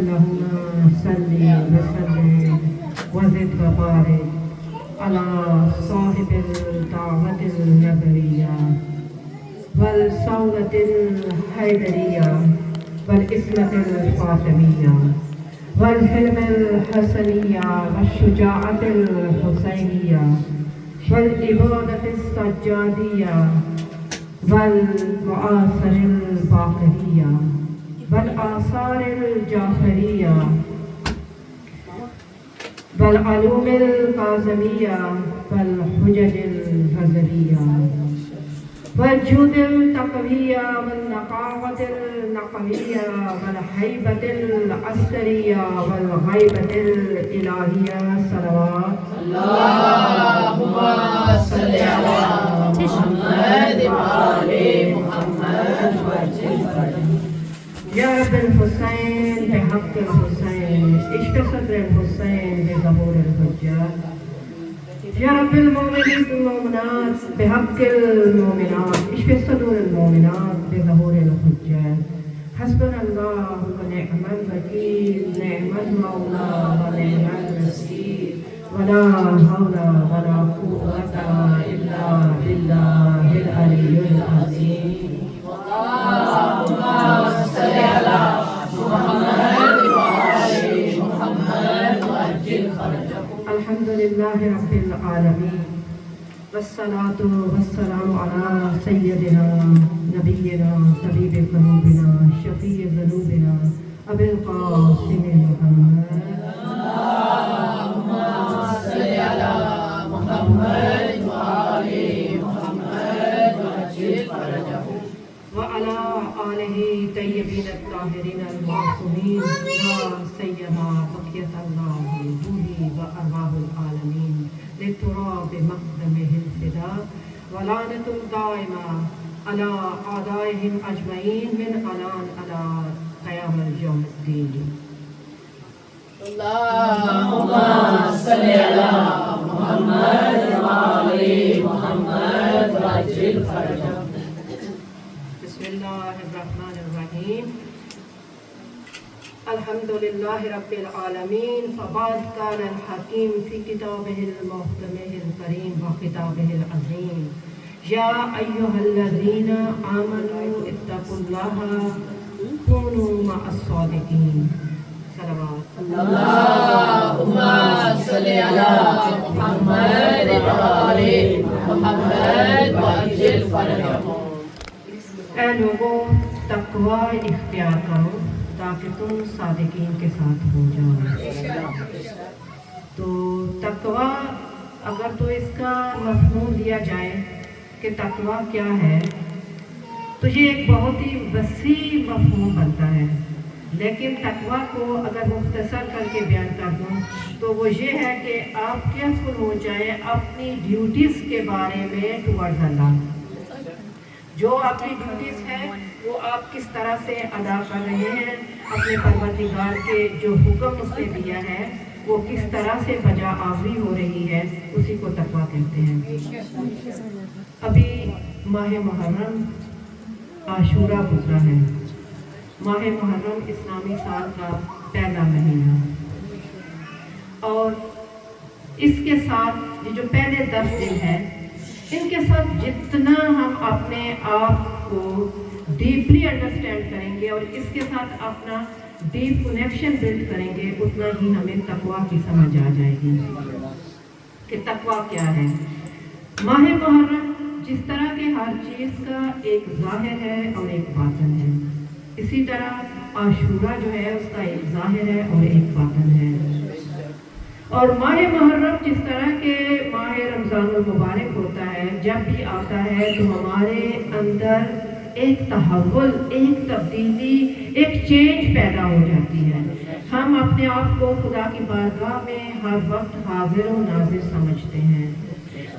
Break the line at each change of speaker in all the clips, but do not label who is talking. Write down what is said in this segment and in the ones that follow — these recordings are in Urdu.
اللهم صل وسلم وزد وبارك على صاحب الدعوة النبوية والثورة الحيدرية والإسمة الفاطمية والحلم الحسنية والشجاعة الحسينية والإبادة السجادية والمعاصر الباقرية والآثار الجعفرية والعلوم القاسمية والحجج الهزلية والجود التقوية والنقاوة النقوية والهيبة العسكرية والغيبة الإلهية صلوات
اللهم صل على محمد وآل محمد وعجل فرجهم.
يا رب الحسين بحق الحسين اشف صدر الحسين بظهور الحجات. يا رب المؤمنين والمؤمنات بحق المؤمنات اشف صدور المؤمنات بظهور الحجات. حسبنا الله ونعم الوكيل نعم المولى ونعم النصير ولا حول ولا قوة إلا بالله العلي العظيم.
اللهم صل على محمد وآل محمد وعجل فرجهم.
الحمد لله رب العالمين والصلاة والسلام على سيدنا نبينا طبيب قلوبنا شفيع ذنوبنا أبي القاسم محمد.
اللهم صل على محمد وآل محمد وعجل فرجهم.
وعلى آله طيبين الطاهرين المعصومين لا سيما بقية الله روحي وأرواح العالمين للتراب مقدمه الفداء ولعنة دائمة على أعدائهم أجمعين من الآن على قيام اليوم الدين.
اللهم صل على محمد وآل محمد وعجل فرجهم.
بسم الله الرحمن الرحيم. الحمد لله رب العالمين. فبعد قال الحكيم في كتابه المحكم الكريم وخطابه العظيم يا أيها الذين آمنوا اتقوا الله كونوا مع الصادقين. صلوات.
اللهم صل على محمد وآل محمد وعجل فرجهم.
اے لوگوں تقوی اختیار کرو تاکہ تم صادقین کے ساتھ ہو جاؤ. تو تقوی اگر تو اس کا مفہوم دیا جائے کہ تقوی کیا ہے تو یہ ایک بہت ہی وسیع مفہوم بنتا ہے، لیکن تقوی کو اگر مختصر کر کے بیان کر دوں تو وہ یہ ہے کہ آپ کیئرفل ہو جائیں اپنی ڈیوٹیز کے بارے میں ٹورڈز اللہ. جو آپ کی ڈیوٹیز ہیں وہ آپ کس طرح سے ادا کر رہے ہیں، اپنے پروردگار کے جو حکم اس نے دیا ہے وہ کس طرح سے بجا آوری ہو رہی ہے، اسی کو تقویٰ کہتے ہیں. ابھی ماہ محرم عاشورہ گزرا ہے. ماہ محرم اسلامی سال کا پہلا مہینہ، اور اس کے ساتھ یہ جو پہلے 10 دن ہیں ان کے ساتھ جتنا ہم اپنے آپ کو ڈیپلی انڈرسٹینڈ کریں گے اور اس کے ساتھ اپنا ڈیپ کنیکشن بلڈ کریں گے اتنا ہی ہمیں تقویٰ کی سمجھ آ جائے گی کہ تقویٰ کیا ہے. ماہ محرم جس طرح کے ہر چیز کا ایک ظاہر ہے اور ایک باطن ہے، اسی طرح عاشورہ جو ہے اس کا ایک ظاہر ہے اور ایک باطن ہے. اور ماہ محرم جس طرح کے ماہ رمضان المبارک ہوتا ہے، جب بھی آتا ہے تو ہمارے اندر ایک تحول، ایک تبدیلی، ایک چینج پیدا ہو جاتی ہے. ہم اپنے آپ کو خدا کی بارگاہ میں ہر وقت حاضر و ناظر سمجھتے ہیں.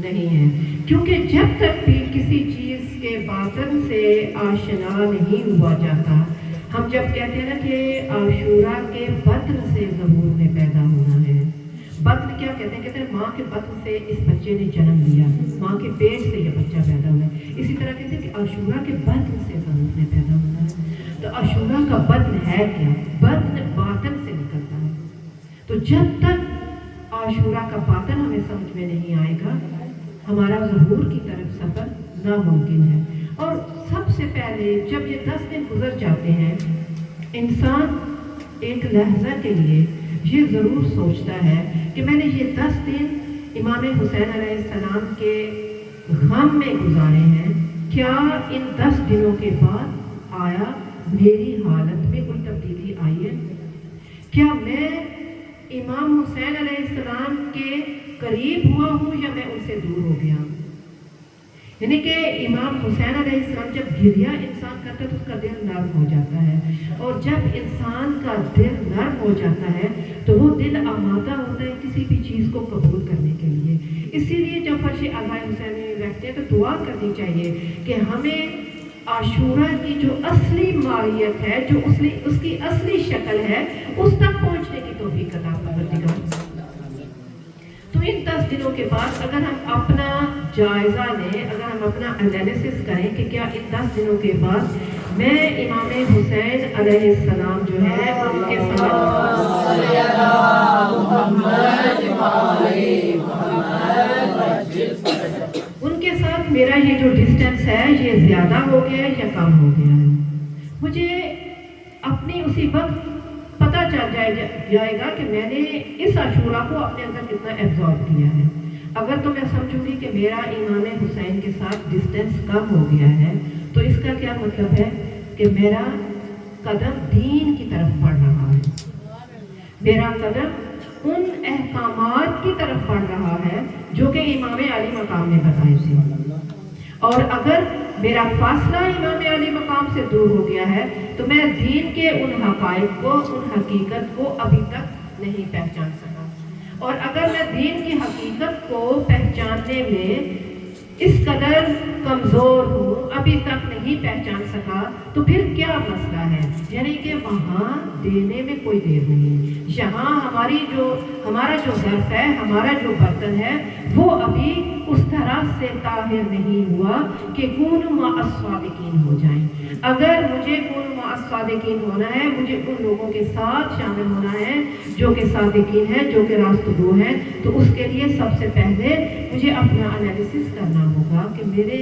نہیں ہے، کیونکہ جب تک بھی کسی چیز کے باطن سے آشنا نہیں ہوا جاتا، ہم جب کہتے ہیں نا کہ عاشورہ کے بطن سے ظہور نے پیدا ہونا ہے، بطن کیا کہتے ہیں؟ کہتے ہیں ماں کے بطن سے اس بچے نے جنم لیا، ماں کے پیٹ سے یہ بچہ پیدا ہوا ہے، اسی طرح کہتے ہیں کہ عاشورہ کے بطن سے ظہور نے پیدا ہونا ہے۔ تو عاشورہ کا بطن ہے کیا؟ بطن باطن سے نکلتا ہے، تو جب تک عاشورہ کا باطن ہمیں سمجھ میں نہیں آئے گا، ہمارا ظہور کی طرف سفر ناممکن ہے۔ اور سب سے پہلے جب یہ 10 دن گزر جاتے ہیں، انسان ایک لحظہ کے لیے یہ ضرور سوچتا ہے کہ میں نے یہ 10 دن امام حسین علیہ السلام کے غم میں گزارے ہیں، کیا ان 10 دنوں کے بعد آیا میری حالت میں کوئی تبدیلی آئی ہے؟ کیا میں امام حسین علیہ السلام کے قریب ہوا ہوں یا میں ان سے دور ہو گیا ہوں؟ یعنی کہ امام حسین علیہ السلام جب گریہ انسان کرتا ہے تو اس کا دل نرم ہو جاتا ہے، اور جب انسان کا دل نرم ہو جاتا ہے تو وہ دل آمادہ ہوتا ہے کسی بھی چیز کو قبول کرنے کے لیے۔ اسی لیے جب فرش عزائے حسین میں بیٹھتے ہیں تو دعا کرنی چاہیے کہ ہمیں عاشورہ کی جو اصلی ماہیت ہے، جو اس کی اصلی شکل ہے، اس تک پہنچنے کی توفیق عطا پروردگار۔ تو ان 10 دنوں کے بعد اگر ہم اپنا جائزہ لیں، اگر ہم اپنا انالیسس کریں کہ کیا ان 10 دنوں Q کے بعد میں امام حسین علیہ السلام جو ہے ان کے ساتھ میرا یہ جو ڈسٹینس ہے یہ زیادہ ہو گیا ہے یا کم ہو گیا ہے۔ مجھے اپنی اسی وقت پتہ چل جائے گا کہ میں نے اس عاشورہ کو اپنے اندر کتنا ایبزارب کیا ہے۔ اگر تو میں سمجھوں گی کہ میرا امام حسین کے ساتھ ڈسٹینس کم ہو گیا ہے تو اس کا کیا مطلب ہے کہ میرا قدم دین کی طرف بڑھ رہا ہے، میرا قدم ان احکامات کی طرف بڑھ رہا ہے جو کہ امام علی مقام نے بتائے تھے۔ اور اگر میرا فاصلہ امام علی مقام سے دور ہو گیا ہے تو میں دین کے ان حقائق کو، ان حقیقت کو ابھی تک نہیں پہچان سکا، اور اگر میں دین کی حقیقت کو پہچاننے میں اس قدر کمزور ہوں، ابھی تک نہیں پہچان سکا، تو پھر کیا مسئلہ ہے؟ یعنی کہ وہاں دینے میں کوئی دیر نہیں، یہاں ہمارا جو ظرف ہے، ہمارا جو برتن ہے وہ ابھی اس طرح سے طاہر نہیں ہوا کہ کونوا مع الصادقین ہو جائیں۔ اگر مجھے کونوا مع الصادقین ہونا ہے، مجھے ان لوگوں کے ساتھ شامل ہونا ہے جو کہ صادقین ہیں، جو کہ راست دو ہیں، تو اس کے لیے سب سے پہلے مجھے اپنا انالیسس کرنا ہوگا کہ میرے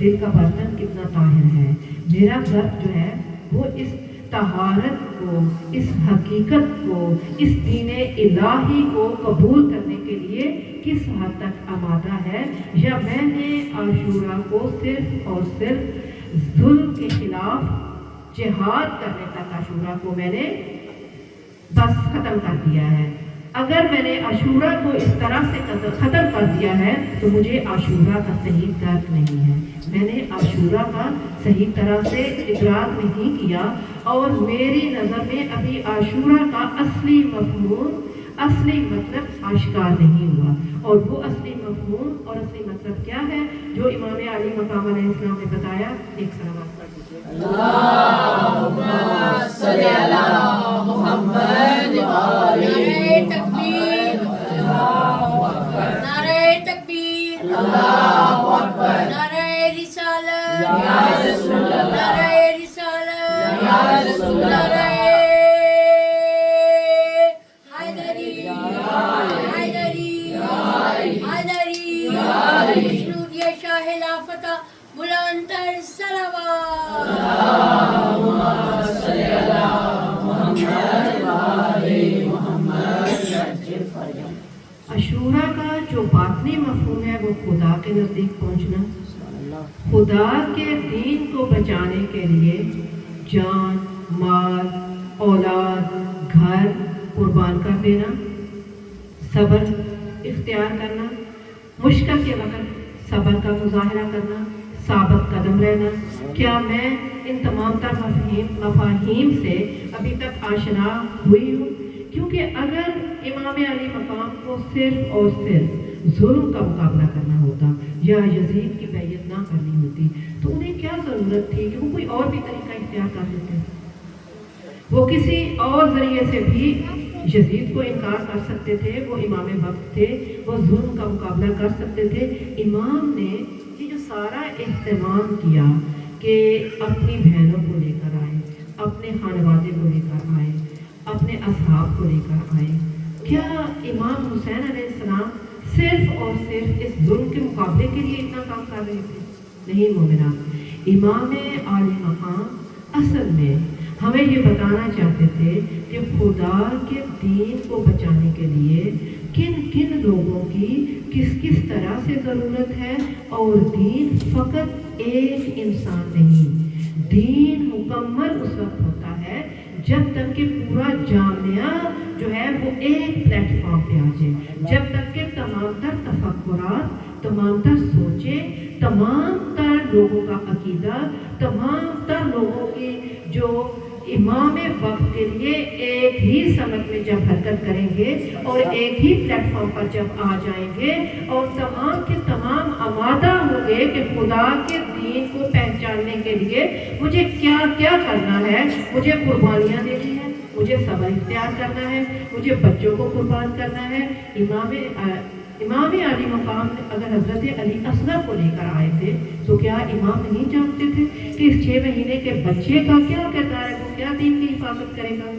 دل کا برتن کتنا طاہر ہے، میرا ظرف جو ہے وہ اس طہارت کو، اس حقیقت کو، اس دین الہی کو قبول کرنے کے لیے کس حد تک آمادہ ہے، یا میں نے عاشورہ کو صرف اور صرف ظلم کے خلاف جہاد کرنے تک عاشورہ کو میں نے بس ختم کر دیا ہے۔ اگر میں نے عاشورہ کو اس طرح سے ختم کر دیا ہے تو مجھے عاشورہ کا صحیح درک نہیں ہے، میں نے عاشورہ کا صحیح طرح سے ادراک نہیں کیا، اور میری نظر میں ابھی عاشورہ کا اصلی مفہوم، اصلی مطلب آشکار نہیں ہوا۔ اور وہ اصلی مفہوم اور اصلی مطلب کیا ہے جو امام علی مقام علیہ السلام نے بتایا؟ ایک سلام پڑھ دیجیے۔
اللہم صلی علی محمد نعرہ تکبیر، اللہ اکبر، نعرہ تکبیر، اللہ اکبر، نعرہ رسالت، یا رسول اللہ، نعرہ رسالت، یا رسول اللہ، نعرہ حیدری، حیدری، حیدری، مشنود یا شاہ لافتہ، بلند تر صلوات۔ اللہم صلی علی محمد وآل محمد۔
عاشورہ کا جو باطنی مفہوم ہے وہ خدا کے نزدیک پہنچنا، خدا کے دین کو بچانے کے لیے جان، مال، اولاد، گھر قربان کر دینا، صبر اختیار کرنا، مشکل کے وقت صبر کا مظاہرہ کرنا، ثابت قدم رہنا۔ کیا میں ان تمام تر مفاہیم سے ابھی تک آشنا ہوئی ہوں؟ کیونکہ اگر امام علی مقام کو صرف اور صرف ظلم کا مقابلہ کرنا ہوتا یا یزید کی بیعت نہ کرنی ہوتی تو انہیں کیا ضرورت تھی کہ وہ کوئی اور بھی طریقہ اختیار کر لیتے؟ وہ کسی اور ذریعے سے بھی یزید کو انکار کر سکتے تھے، وہ امام وقت تھے، وہ ظلم کا مقابلہ کر سکتے تھے۔ امام نے یہ جو سارا اہتمام کیا کہ اپنی بہنوں کو لے کر آئے، اپنے خانوادے کو لے کر آئے، اپنے اصحاب کو لے کر آئے، کیا امام حسین علیہ السلام صرف اور صرف اس ظلم کے مقابلے کے لیے اتنا کام کر رہے تھے؟ نہیں مومنات، امام عالی مقام اصل میں ہمیں یہ بتانا چاہتے تھے کہ خدا کے دین کو بچانے کے لیے کن کن لوگوں کی کس کس طرح سے ضرورت ہے، اور دین فقط ایک انسان نہیں، دین مکمل اس وقت ہوتا ہے جب تک کہ پورا جامعہ جو ہے وہ ایک پلیٹ فارم پہ آ جائے، جب تک کہ تمام تر تفکرات، تمام تر سوچیں، تمام تر لوگوں کا عقیدہ، تمام تر لوگوں کی جو امام وقت کے لیے ایک ہی سمت میں جب حرکت کریں گے اور ایک ہی پلیٹ فارم پر جب آ جائیں گے اور تمام کے تمام آمادہ ہوں گے کہ خدا کے دین کو پہچاننے کے لیے مجھے کیا کیا کرنا ہے، مجھے قربانیاں دینی ہے، مجھے صبر اختیار کرنا ہے، مجھے بچوں کو قربان کرنا ہے۔ امام علی مقام اگر حضرت علی اصغر کو لے کر آئے تھے تو کیا امام نہیں جانتے تھے کہ اس 6 مہینے کے بچے کا کیا کردار ہے، وہ کیا دین کی حفاظت کرے گا؟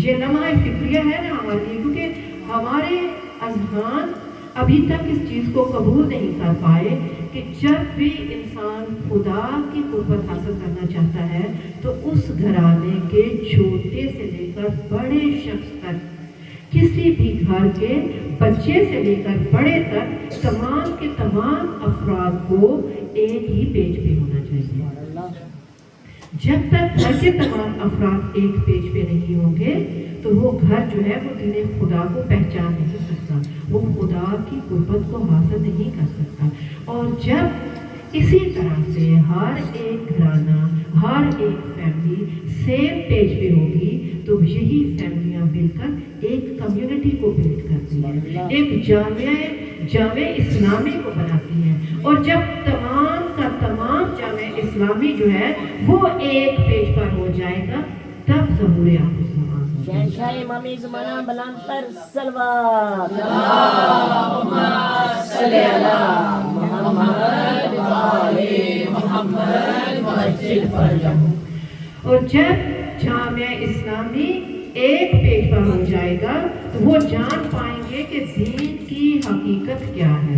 یہ لمحہ فکریہ ہے نا ہمارے لیے، کیونکہ ہمارے اذہان ابھی تک اس چیز کو قبول نہیں کر پائے کہ جب بھی انسان خدا کی قربت حاصل کرنا چاہتا ہے تو اس گھرانے کے چھوٹے سے لے کر بڑے شخص تک، کسی بھی گھر کے بچے سے لے کر بڑے تک، تمام کے تمام افراد کو ایک ہی پیج پہ ہونا چاہیے۔ جب تک گھر کے تمام افراد ایک پیج پہ نہیں ہوں گے تو وہ گھر جو ہے وہ دین خدا کو پہچان نہیں سکتا، وہ خدا کی قربت کو حاصل نہیں کر سکتا۔ اور جب اسی طرح سے ہر ایک گھرانہ، ہر ایک فیملی سیم پیج پہ ہوگی تو یہی فیملیاں مل کر ایک کمیونٹی کو بلڈ کرتی ہیں، ایک جامع اسلامی کو بناتی ہیں۔ اور جب تمام کا تمام جامع اسلامی جو ہے وہ ایک پیج پر ہو جائے گا تب ظہور آخر زمان ہوگا۔
شہنشاہ امامی زمانہ بلند تر صلوات، اللہم صلی علی محمد و آل محمد وعجل فرجہم۔
اور جب جامعہ اسلامی ایک پیج پر ہو جائے گا تو وہ جان پائیں گے کہ دین کی حقیقت کیا ہے۔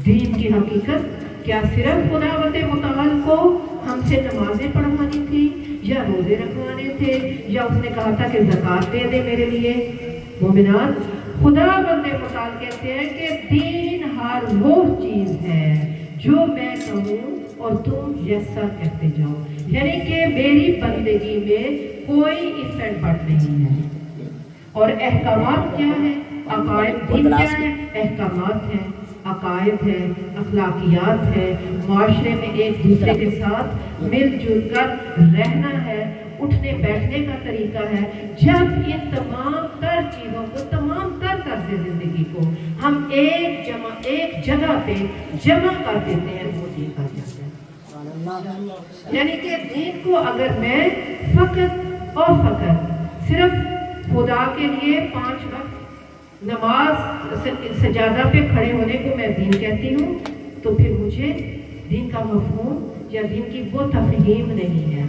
دین کی حقیقت کیا صرف خداوند متعال کو ہم سے نمازیں پڑھوانی تھی، یا روزے رکھوانے تھے، یا اس نے کہا تھا کہ زکوٰۃ دے دے میرے لیے؟ مومنات، خداوند متعال کہتے ہیں کہ دین ہر وہ چیز ہے جو میں کہوں اور تم یس سر کہتے جاؤ، یعنی کہ میری بندگی میں کوئی اس اینڈ بٹ نہیں ہے۔ اور احکامات کیا ہیں؟ عقائد دین کیا ہے؟ احکامات ہیں، عقائد ہے، اخلاقیات ہے، معاشرے میں ایک دوسرے کے ساتھ مل جل کر رہنا ہے، اٹھنے بیٹھنے کا طریقہ ہے۔ جب ان تمام تر چیزوں کو، تمام تر طرز زندگی کو ہم ایک جگہ پہ جمع کر دیتے ہیں وہ دین بن جاتا ہے۔ یعنی کہ دین کو اگر میں فقط اور فقط صرف خدا کے لیے 5 وقت نماز سجادہ پہ کھڑے ہونے کو میں دین کہتی ہوں تو پھر مجھے دین کا مفہوم یا دین کی وہ تفہیم نہیں ہے۔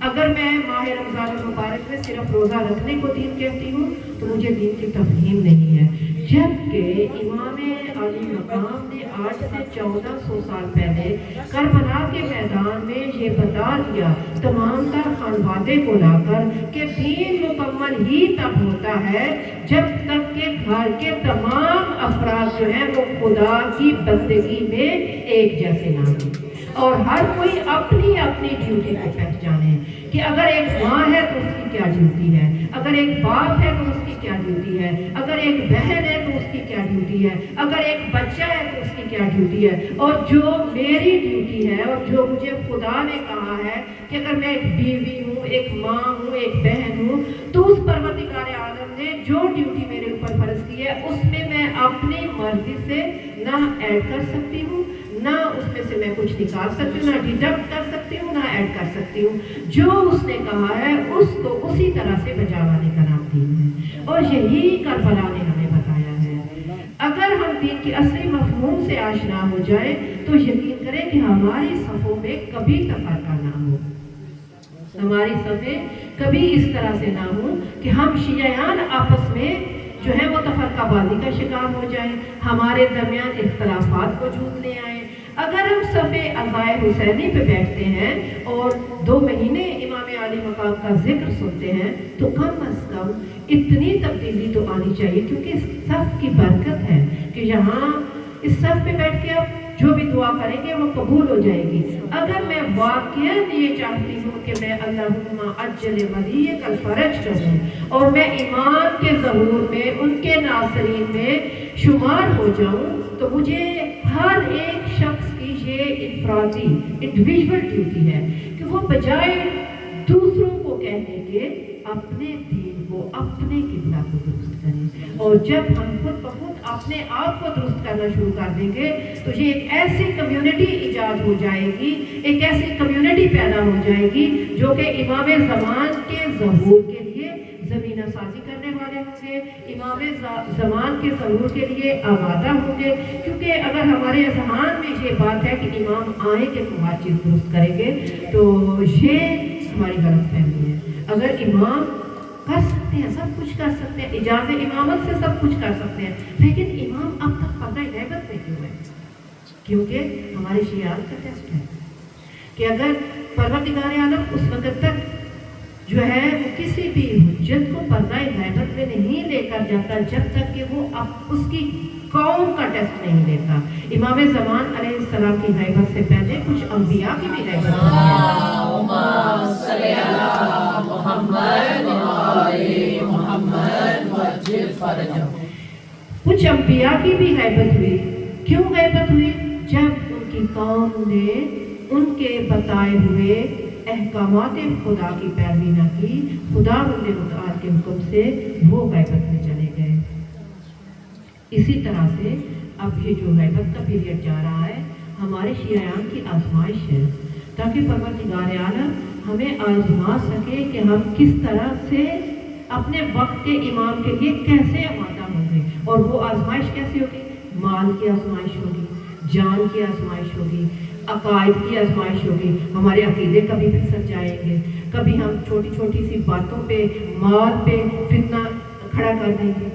اگر میں ماہ رمضان المبارک میں صرف روزہ رکھنے کو دین کہتی ہوں تو مجھے دین کی تفہیم نہیں ہے۔ جبکہ امام علی مقام نے آج سے 1400 سال پہلے کربلا کے میدان میں یہ بتا دیا تمام تر خانوادے کو لا کر کہ دین مکمل ہی تب ہوتا ہے جب تک کہ گھر کے تمام افراد جو ہیں وہ خدا کی بندگی میں ایک جیسے نہ ہوں، اور ہر کوئی اپنی اپنی ڈیوٹی کو پہچانے کہ اگر ایک ماں ہے تو اس کی کیا ڈیوٹی ہے، اگر ایک باپ ہے تو اس کی کیا ڈیوٹی ہے، اگر ایک بہن ہے تو اس کی کیا ڈیوٹی ہے، اگر ایک بچہ ہے تو اس کی کیا ڈیوٹی ہے، اور جو میری ڈیوٹی ہے اور جو مجھے خدا نے کہا ہے کہ اگر میں ایک بیوی ہوں، ایک ماں ہوں، ایک بہن ہوں، تو اس پروردگار عالم نے جو ڈیوٹی میرے اوپر فرض کی ہے اس میں اپنی مرضی سے نہ ایڈ کر سکتی ہوں، نہ اس میں سے میں کچھ نکال سکتی ہوں، نہ ڈیڈکٹ کر سکتی ہوں، نہ ایڈ کر سکتی ہوں۔ جو اس نے کہا ہے اس کو اسی طرح سے بجا لانے کا نام دین ہے، اور یہی کربلا نے ہمیں بتایا ہے۔ اگر ہم دین کی اصلی مفہوم سے آشنا ہو جائیں تو یقین کریں کہ ہماری صفوں میں کبھی تفرقہ نہ ہو، ہماری صفیں کبھی اس طرح سے نہ ہوں کہ ہم شیعیان آپس میں جو ہے وہ تفرقہ بازی کا شکار ہو جائیں، ہمارے درمیان اختلافات وجود لے آئیں۔ اگر ہم صفِ عزائے حسینی پہ بیٹھتے ہیں اور 2 مہینے امام علی مقام کا ذکر سنتے ہیں تو کم از کم اتنی تبدیلی تو آنی چاہیے، کیونکہ اس صف کی برکت ہے کہ یہاں اس صف پہ بیٹھ کے آپ جو بھی دعا کریں گے وہ قبول ہو جائے گی۔ اگر میں واقعاً یہ چاہتی ہوں کہ میں اللہم عجل ولیک الفرج کروں اور میں ایمان کے ظہور میں ان کے ناصرین میں شمار ہو جاؤں، تو مجھے ہر ایک شخص کی یہ انفرادی انڈیویژول ڈیوٹی ہے کہ وہ بجائے دوسروں کو کہنے کے اپنے دین کو، اپنے قبلہ کو درست کریں، اور جب ہم خود بخود اپنے آپ کو درست کرنا شروع کر دیں گے تو یہ ایک ایسی کمیونٹی ایجاد ہو جائے گی، ایک ایسی کمیونٹی پیدا ہو جائے گی جو کہ امام زمان کے ظہور کے لیے زمینہ سازی کرنے والے ہوں گے، امام زمان کے ظہور کے لیے آمادہ ہوں گے۔ کیونکہ اگر ہمارے اذہان میں یہ بات ہے کہ امام آئیں کہ ہم ہر چیز درست کریں گے تو یہ ہماری غلط فہمی ہے۔ اگر امام کر سکتے ہیں، سب کچھ کر سکتے ہیں، اجازت امامت سے سب کچھ کر سکتے ہیں، لیکن امام اب تک پردہ غیبت میں کیوں ہے؟ کیونکہ ہمارے شیعات کا ٹیسٹ ہے کہ اگر پروردگار عالم اس وقت تک جو ہے وہ کسی بھی حجت کو پردہ غیبت میں نہیں لے کر جاتا جب تک کہ وہ اب اس کی قوم کا ٹیسٹ نہیں لیتا۔ امام زمان علیہ السلام کی غیبت سے پہلے کچھ انبیاء کی بھی غیبت ہوئی ہے۔
اللہم صلی علی محمد وآل محمد وعجل فرجہم۔
کچھ انبیاء کی بھی غیبت ہوئی۔ کیوں غیبت ہوئی؟ جب ان کی قوم نے ان کے بتائے ہوئے احکامات خدا کی پیروی نہ کی، خدا متعال کے حکم سے وہ غیبت میں چلے گئے۔ اسی طرح سے اب یہ جو غیبت کا پیریڈ جا رہا ہے ہمارے شیعیان کی آزمائش ہے، تاکہ پروردگار عالم ہمیں آزما سکے کہ ہم کس طرح سے اپنے وقت کے امام کے لیے کیسے آمادہ ہوں گے۔ اور وہ آزمائش کیسی ہوگی؟ مال کی آزمائش ہوگی، جان کی آزمائش ہوگی، عقائد کی آزمائش ہوگی۔ ہمارے عقیدے کبھی پھسل جائیں گے، کبھی ہم چھوٹی چھوٹی سی باتوں پہ، مال پہ فتنہ کھڑا کر دیں گے،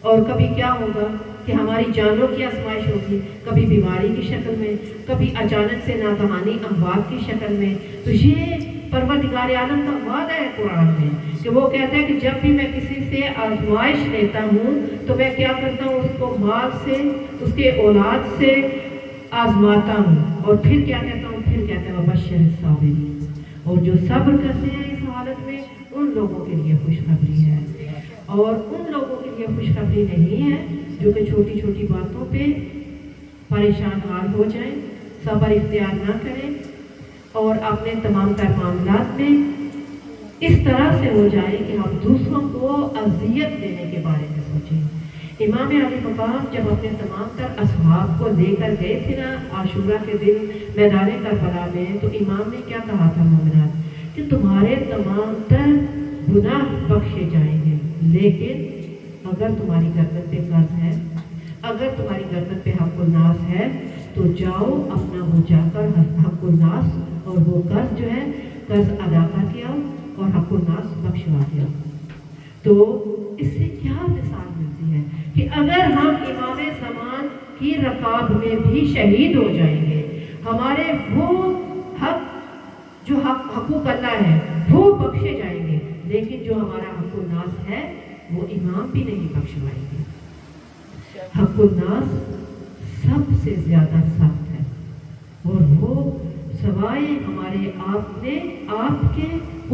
اور کبھی کیا ہوگا کہ ہماری جانوں کی آزمائش ہوگی، کبھی بیماری کی شکل میں، کبھی اچانک سے ناگہانی اموات کی شکل میں۔ تو یہ پروردگار عالم کا وعدہ ہے قرآن میں کہ وہ کہتا ہے کہ جب بھی میں کسی سے آزمائش لیتا ہوں تو میں کیا کرتا ہوں، اس کو مال سے، اس کے اولاد سے آزماتا ہوں، اور پھر کیا کہتا ہوں، پھر کہتا ہے وبشر الصابرین، اور جو صبر کرتے ہیں اس حالت میں ان لوگوں کے لیے خوشخبری ہے۔ اور ان لوگوں کے لیے خوشخبری نہیں ہے جو کہ چھوٹی چھوٹی باتوں پہ پریشان حال ہو جائیں، صبر اختیار نہ کریں، اور اپنے تمام تر معاملات میں اس طرح سے ہو جائے کہ ہم دوسروں کو اذیت دینے کے بارے میں سوچیں۔ امام علی مقام جب اپنے تمام تر اصحاب کو لے کر گئے تھے نا عاشورہ کے دن میدان کربلا میں، تو امام نے کیا کہا تھا مومنات کہ تمہارے تمام تر گناہ بخشے جائیں گے، لیکن اگر تمہاری گردن پہ قرض ہے، اگر تمہاری گردن پہ حق الناس ہے تو جاؤ اپنا وہ جا کر حق الناس اور وہ قرض جو ہے قرض ادا کر کے آؤ اور حق الناس بخشوا کے آؤ۔ تو اس سے کیا مثال ملتی ہے کہ اگر ہم امام زمان کی رکاب میں بھی شہید ہو جائیں گے، ہمارے وہ حق جو حقوق اللہ ہے وہ بخشے جائیں گے، لیکن جو ہمارا حق الناس ہے وہ امام بھی نہیں بخشوائیں گے۔ حق الناس سب سے زیادہ سخت ہے، اور وہ سوائے ہمارے آپ کے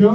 9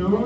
9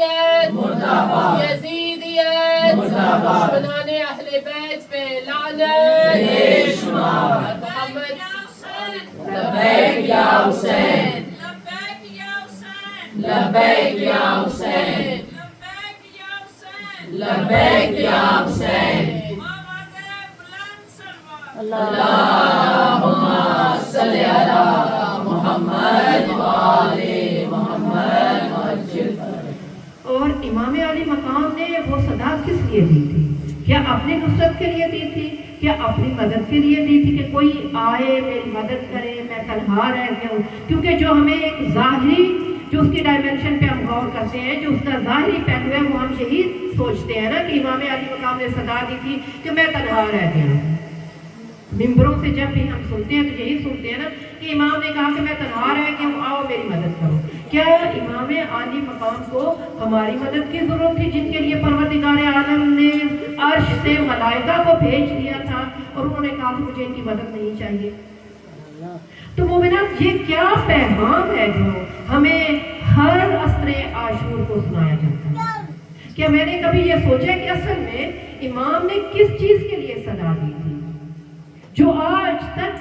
یزیدیت یزیدیت دشمنان اہل بیت پہ لعنت محمد لبیک یا حسین لبیک یا حسین لبیک یا حسین اللہم صلی علی محمد وآل محمد وعجل.
اور امام علی مقام نے وہ صدا کس لیے دی تھی؟ کیا اپنی نصرت کے لیے دی تھی؟ کیا اپنی مدد کے لیے دی تھی کہ کوئی آئے میری مدد کرے، میں تنہا رہ گیا ہوں؟ کیونکہ جو ہمیں ایک ظاہری جو اس کی ڈائمنشن پہ ہم غور کرتے ہیں، جو اس کا ظاہری پہلو ہے، وہ ہم یہی سوچتے ہیں نا کہ امام علی مقام نے صدا دی تھی کہ میں تنہا رہ گیا ہوں. ممبروں سے جب بھی ہم سنتے ہیں تو یہی سنتے ہیں نا کہ امام نے کہا کہ میں تنہا رہ گیا ہوں، آؤ میری مدد کرو. کیا امام علی مقام کو ہماری مدد کی ضرورت تھی، جن کے لیے پروردگار عالم نے عرش سے ملائکہ کو بھیج دیا تھا اور انہوں نے کہا کہ مجھے ان کی مدد نہیں چاہیے؟ تو مومنات، یہ کیا پیغام ہے جو ہمیں ہر عصر عاشور کو سنایا جاتا ہے؟ کیا میں نے کبھی یہ سوچا کہ اصل میں امام نے کس چیز کے لیے صدا دی تھی جو آج تک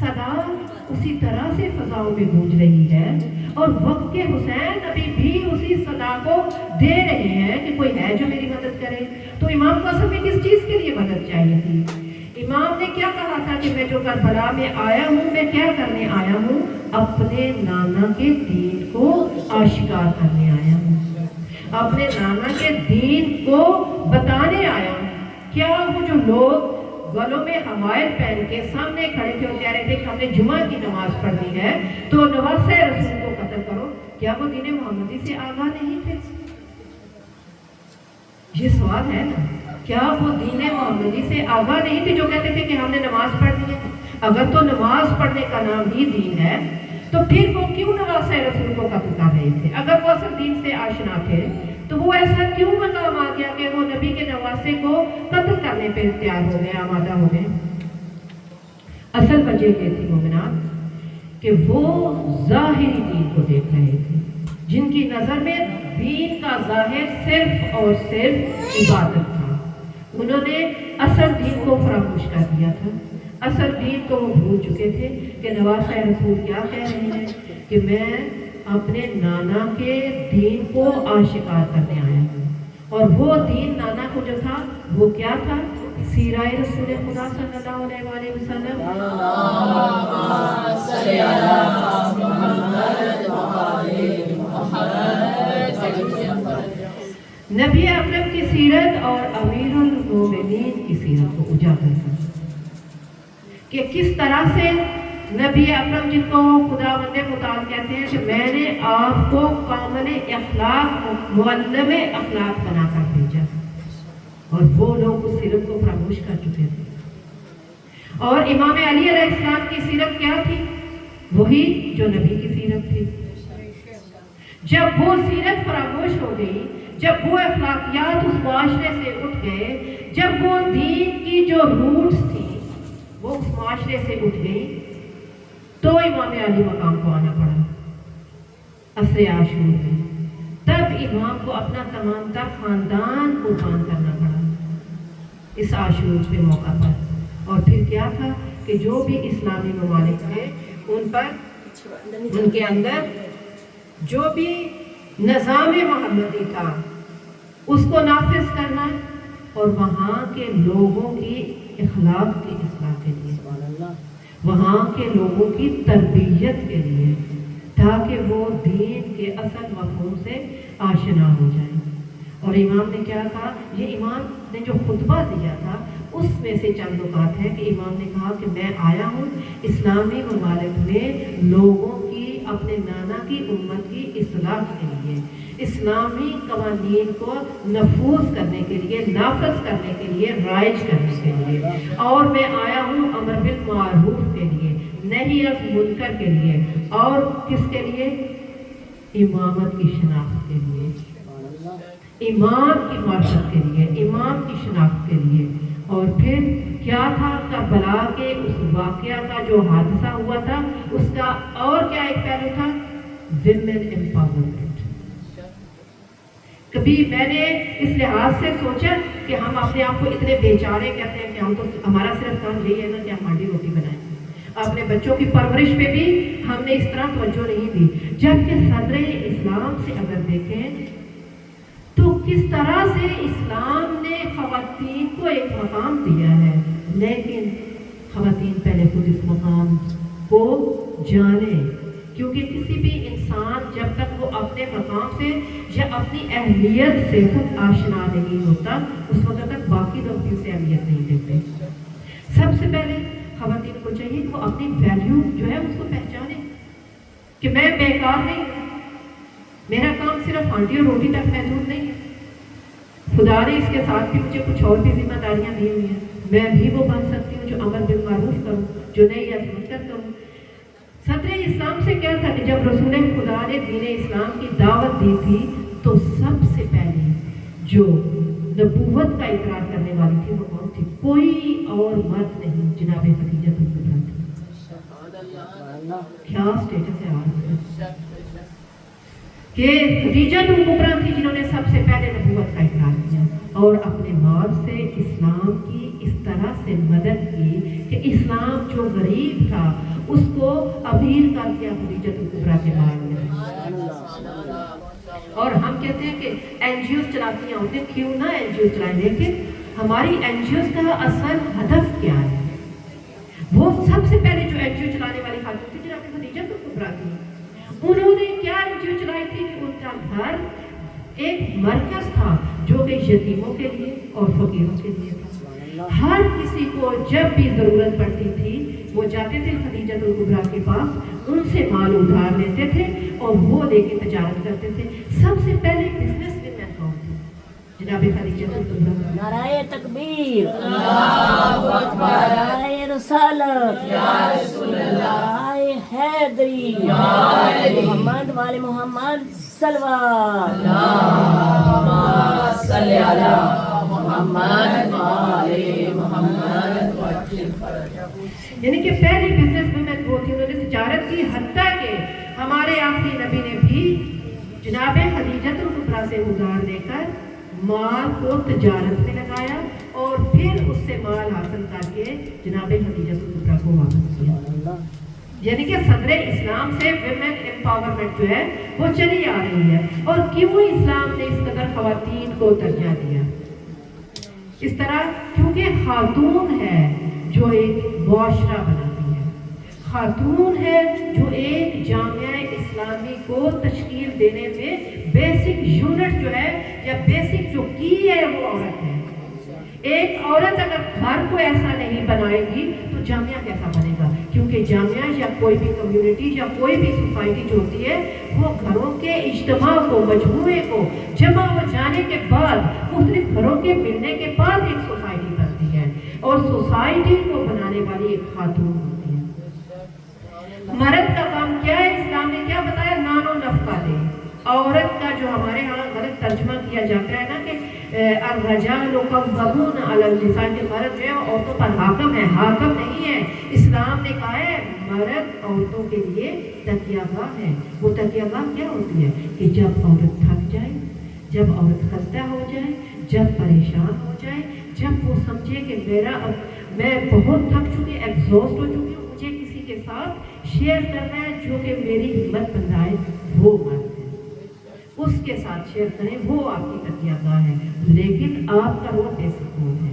صدا اسی طرح سے فضاؤں میں گونج رہی ہے، اور وقت کے حسین ابھی بھی اسی صدا کو دے رہے ہیں کہ کوئی ہے جو میری مدد کرے؟ تو امام کو اصل میں کس چیز کے لیے مدد چاہیے تھی؟ امام نے کیا کہا تھا کہ میں جو کربلا میں آیا ہوں، میں کیا کرنے آیا ہوں؟ اپنے نانا کے دین کو آشکار کرنے آیا ہوں، اپنے نانا کے دین کو بتانے آیا ہوں. کیا وہ جو لوگ گلوں میں حوائل پہن کے سامنے کھڑے تھے اور کہہ رہے تھے کہ ہم نے جمعہ کی نماز پڑھنی ہے تو نواسۂ رسول کو قتل کرو، کیا وہ دین محمدی سے آگاہ نہیں تھے؟ یہ سوال ہے نا، کیا وہ دین محمدی سے آگاہ نہیں تھے جو کہتے تھے کہ ہم نے نماز پڑھنی ہے؟ اگر تو نماز پڑھنے کا نام ہی دین ہے تو پھر وہ کیوں نواسۂ رسول کو قتل کر رہے تھے؟ اگر وہ اصل دین سے آشنا تھے تو وہ ایسا کیوں مقام آ گیا کہ وہ نبی کے نواسے کو قتل کرنے پہ تیار ہو گئے، آمادہ ہو گئے؟ اصل وجہ یہ تھی مومنات کہ وہ ظاہری دین کو دیکھ رہے تھے، جن کی نظر میں دین کا ظاہر صرف اور صرف عبادت تھا. انہوں نے اصل دین کو فراموش کر دیا تھا. اصل دین کو وہ بھول چکے تھے کہ نواسۂ رسول کیا کہہ رہے ہیں کہ میں اپنے نانا کے دین کو آشکار کرنے آیا ہوں. اور وہ دین نانا کو جو تھا وہ کیا تھا؟ سیرہ رسول خدا صلی اللہ علیہ وآلہ وسلم. نبی اکرم کی سیرت اور امیر المومنین کی سیرت کو اجاگر کرنا کہ کس طرح سے نبی اکرم جن کو خدا بند متعال کہتے ہیں کہ میں نے آپ کو کامل اخلاق معلم اخلاق بنا کر بھیجا، اور وہ لوگ اس سیرت کو فراموش کر چکے تھے. اور امام علی علیہ السلام کی سیرت کیا تھی؟ وہی جو نبی کی سیرت تھی. جب وہ سیرت فراموش ہو گئی، جب وہ اخلاقیات اس معاشرے سے اٹھ گئے، جب وہ دین کی جو روٹس تھی وہ اس معاشرے سے اٹھ گئی، تو امام علی مقام کو آنا پڑا عصر عاشور میں. تب امام کو اپنا تمام تر خاندان قربان کرنا پڑا اس عاشور کے موقع پر. اور پھر کیا تھا کہ جو بھی اسلامی ممالک تھے ان پر، ان کے اندر جو بھی نظام محمدی تھا اس کو نافذ کرنا، اور وہاں کے لوگوں کی اخلاق کی اصلاح کے لیے، وہاں کے لوگوں کی تربیت کے لیے، تاکہ وہ دین کے اصل مفہوم سے آشنا ہو جائیں. اور امام نے کیا کہا؟ یہ امام نے جو خطبہ دیا تھا اس میں سے چند نکات ہے کہ امام نے کہا کہ میں آیا ہوں اسلامی ممالک میں لوگوں کی، اپنے نانا کی امت کی اصلاح کے لیے، اسلامی قوانین کو نفوذ کرنے کے لیے، نافذ کرنے کے لیے، رائج کرنے کے لیے. اور میں آیا ہوں امر بالمعروف کے لیے، نہی از منکر کے لیے، اور کس کے لیے؟ امامت کی شناخت کے لیے، امام کی معرفت کے لیے، امام کی شناخت کے لیے. اور پھر کیا تھا؟ کربلا کے اس واقعہ کا جو حادثہ ہوا تھا اس کا اور کیا ایک پہلو تھا؟ Women empowerment. کبھی میں نے اس لحاظ سے سوچا کہ ہم اپنے آپ کو اتنے بیچارے کہتے ہیں کہ ہم تو ہمارا صرف کام یہی ہے نا کہ ہم ہانڈی روٹی بنائیں. اپنے بچوں کی پرورش پہ بھی ہم نے اس طرح توجہ نہیں دی. جبکہ صدر اسلام سے اگر دیکھیں تو کس طرح سے اسلام نے خواتین کو ایک مقام دیا ہے، لیکن خواتین پہلے خود اس مقام کو جانیں. کیونکہ کسی بھی انسان جب تک وہ اپنے مقام سے یا اپنی اہلیت سے خود آشنا نہیں ہوتا اس وقت تک باقی لوگ بھی اسے اہمیت نہیں دیتے. سب سے پہلے خواتین کو چاہیے کہ وہ اپنی ویلیو جو ہے اس کو پہچانے کہ میں بیکار نہیں ہوں، میرا کام صرف ہانڈی اور روٹی تک محدود نہیں ہے. خدا نے اس کے ساتھ بھی مجھے کچھ اور بھی ذمہ داریاں دی ہوئی ہیں. میں بھی وہ بن سکتی ہوں جو امر بالمعروف کروں، جو نئی منکر کروں. صدر اسلام سے کیا تھا کہ جب رسول خدا نے دین اسلام کی دعوت دی تھی تو سب سے پہلے جو نبوت کا اقرار کرنے والی تھی وہ کون تھی؟ کوئی اور مرد نہیں، جناب خدیجہ الکبریٰ تھی. کیا اسٹیٹس ہے آج کہ خدیجہ الکبریٰ تھی جنہوں نے سب سے پہلے نبوت کا اقرار کیا اور اپنے مال سے اسلام کی اس طرح سے مدد کی کہ اسلام جو غریب تھا اس کو امیر کر دیا خدیجہ الکبریٰ کے مال میں. اور ہم کہتے ہیں کہ این جی اوز چلاتی ہیں عورتیں، کیوں نہ این جی اوز چلائیں، لیکن ہماری این جی اوز کا اصل ہدف کیا ہے؟ وہ سب سے پہلے جو این جی او چلانے والی خاتون تھی جناب خدیجہ الکبریٰ تھی. انہوں نے کیا این جی او چلائی تھی کہ ان کا گھر ایک مرکز تھا جو کہ یتیموں کے لیے اور فقیروں کے لیے تھا. ہر کسی کو جب بھی ضرورت پڑتی تھی وہ جاتے تھے خدیجہ الکبریٰ کے پاس، ان سے مال ادھار لیتے تھے اور وہ لے کے تجارت کرتے تھے. سب سے پہلے بزنس ویمن کون تھی؟ جناب خدیجہ الکبریٰ.
نعرہ تکبیر، اللہ اکبر، نعرہ رسالت، یا رسول اللہ، نعرہ حیدری، یا محمد والے محمد صلوات، اللہم صلی علی محمد والے محمد.
یعنی کہ پہلی بزنس ویمن وہ تھی، انہوں نے تجارت کی، حتیٰ کہ ہمارے آخری نبی نے بھی جناب خدیجہ الکبریٰ سے ادھار لے کر مال کو تجارت میں لگایا اور پھر اس سے مال حاصل کر کے جناب خدیجہ الکبریٰ کو واپس کیا. یعنی کہ صدر اسلام سے ویمن امپاورمنٹ جو ہے وہ چلی آ رہی ہے. اور کیوں اسلام نے اس قدر خواتین کو ترجیح دیا؟ اس طرح کیونکہ خاتون ہے جو ایک معاشرہ بناتی ہے، خاتون ہے جو ایک جامعہ اسلامی کو تشکیل دینے میں بیسک یونٹ جو ہے یا بیسک جو کی ہے وہ عورت ہے. ایک عورت اگر گھر کو ایسا نہیں بنائے گی تو جامعہ کیسا بنے گا؟ کیونکہ جامعہ یا کوئی بھی کمیونٹی یا کوئی بھی سوسائٹی جو ہوتی ہے وہ گھروں کے اجتماع کو، مجموعے کو جمع ہو جانے کے بعد، مختلف گھروں کے ملنے کے بعد ایک سوسائٹی بنتی ہے اور سوسائٹی کو بنانے والی ایک خاتون ہوتی ہے. مرد کا کام کیا ہے؟ اسلام نے کیا بتایا؟ نان و نفقہ دے. عورت کا جو ہمارے ہاں غلط ترجمہ کیا جاتا ہے نا کہ الرجال قوامون علی النساء، کے مرد جو ہے عورتوں پر حاکم ہے، حاکم نہیں ہے. اسلام نے کہا ہے مرد عورتوں کے لیے تکیہ گاہ ہے. وہ تکیہ گاہ کیا ہوتی ہے؟ کہ جب عورت تھک جائے، جب عورت خستہ ہو جائے، جب پریشان ہو جائے، جب وہ سمجھے کہ میں بہت تھک چکی، ایگزاسٹ ہو چکی ہوں، مجھے کسی کے ساتھ شیئر کرنا ہے جو کہ میری ہمت بندھائے، وہ مرد ہے. اس کے ساتھ شیئر کریں، وہ آپ کی تکیہ گاہ ہے. لیکن آپ کا وہ بیسک گول ہے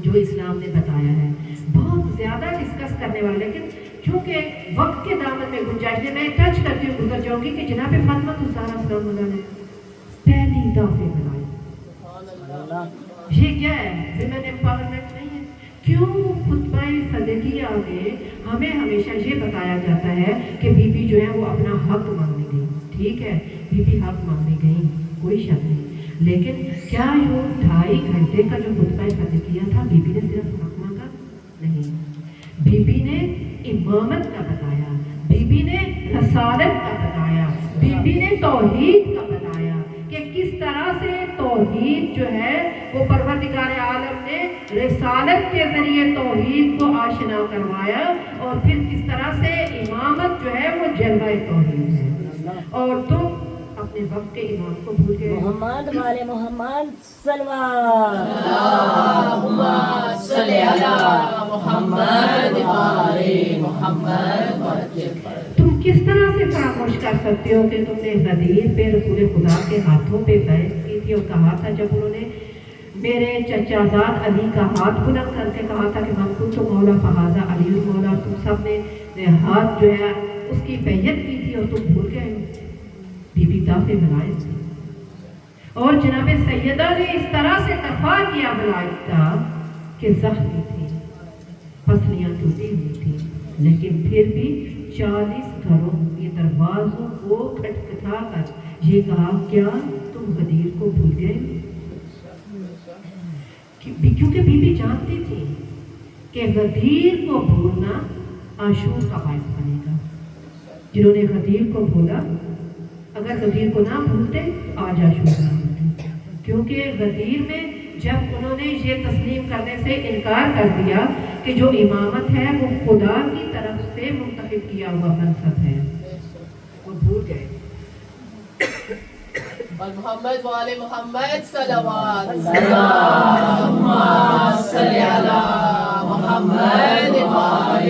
جو اسلام نے بتایا ہے. بہت زیادہ ڈسکس کرنے والا، لیکن چونکہ وقت کے دامن میں گنجائش ہے میں ٹچ کرتی ہوں گزر جاؤں گی کہ جناب فاطمہ الزہرا سلام اللہ نے پہلی دفعہ بنایا. یہ کیا ہے؟ ویمن امپاورمنٹ نہیں ہے. کیوں خطبہ فدیہ میں ہمیں ہمیشہ یہ بتایا جاتا ہے کہ بی بی جو ہے وہ اپنا حق مانگنے گئی. ٹھیک ہے، بی بی حق مانگنے گئی، کوئی شک نہیں، لیکن کیا یہ 2.5 گھنٹے کا جو خطبہ فدیہ تھا بی بی نے صرف حق مانگا؟ نہیں. بی بی نے امامت کا بتایا، بی بی نے رسالت کا بتایا، بی بی نے توحید کا بتایا کہ کس طرح سے توحید جو ہے وہ پروردگار عالم نے رسالت کے ذریعے توحید کو آشنا کروایا اور پھر کس طرح سے امامت جو ہے وہ جلوہ توحید ہے. اور تم اپنے اپنے وقت کے امام کو بھول گئے.
محمد والے محمد صلوات.
اللهم صل على محمد وآل محمد وعجل فرجهم.
تم کس طرح سے فراموش کر سکتے ہو کہ تم نے غدیر پہ رسول خدا کے ہاتھوں پہ بیعت کی تھی اور کہا تھا جب انہوں نے میرے چچا زاد علی کا ہاتھ بلند کر کے کہا تھا کہ من کنت مولا فہذا علی المولا، تم سب نے ہاتھ جو ہے اس کی بیعت کی تھی اور تم بھول گئے ہو. بی بی دافع ولایت تھی اور جناب سیدہ نے اس طرح سے دفاع کیا ولایت کا کہ زخمی تھی، پسلیاں ٹوٹی ہوئی تھی، لیکن پھر بھی 40 گھروں کے دروازوں کو کھٹکھٹا کر یہ کہا کیا تم غدیر کو بھول گئے؟ کیونکہ بی بی جانتی تھی کہ غدیر کو بھولنا عاشور کا باعث بنے گا. جنہوں نے غدیر کو بھولا اگر غدیر کو نہ بھولتے آج عاشور نہ بھولتے، کیونکہ غدیر میں جب انہوں نے یہ تسلیم کرنے سے انکار کر دیا کہ جو امامت ہے وہ خدا کی طرف سے منتخب کیا ہوا منصب ہے، وہ بھول گئے.
محمد وآل محمد صلوات. اللهم صل على محمد وآل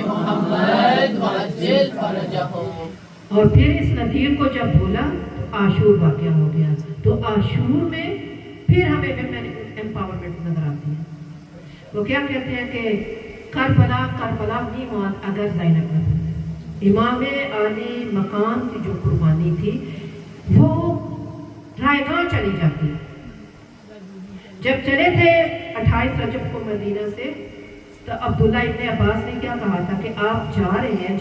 محمد وعجل فرجهم.
اور پھر اس غدیر کو جب بھولا تو عاشور واقعہ ہو گیا. تو عاشور میں پھر ہمیں ویمن امپاورمنٹ نظر آتی ہے. وہ کیا کہتے ہیں کہ کربلا نہیں موت اگر زینب نہ ہوتی. امام عالی مقام کی جو قربانی تھی وہ رائے گاہ چلی جاتی. جب چلے تھے 28 رجب کو مدینہ سے تو عبداللہ ابن عباس نے کیا کہا تھا کہ آپ جا رہے ہیں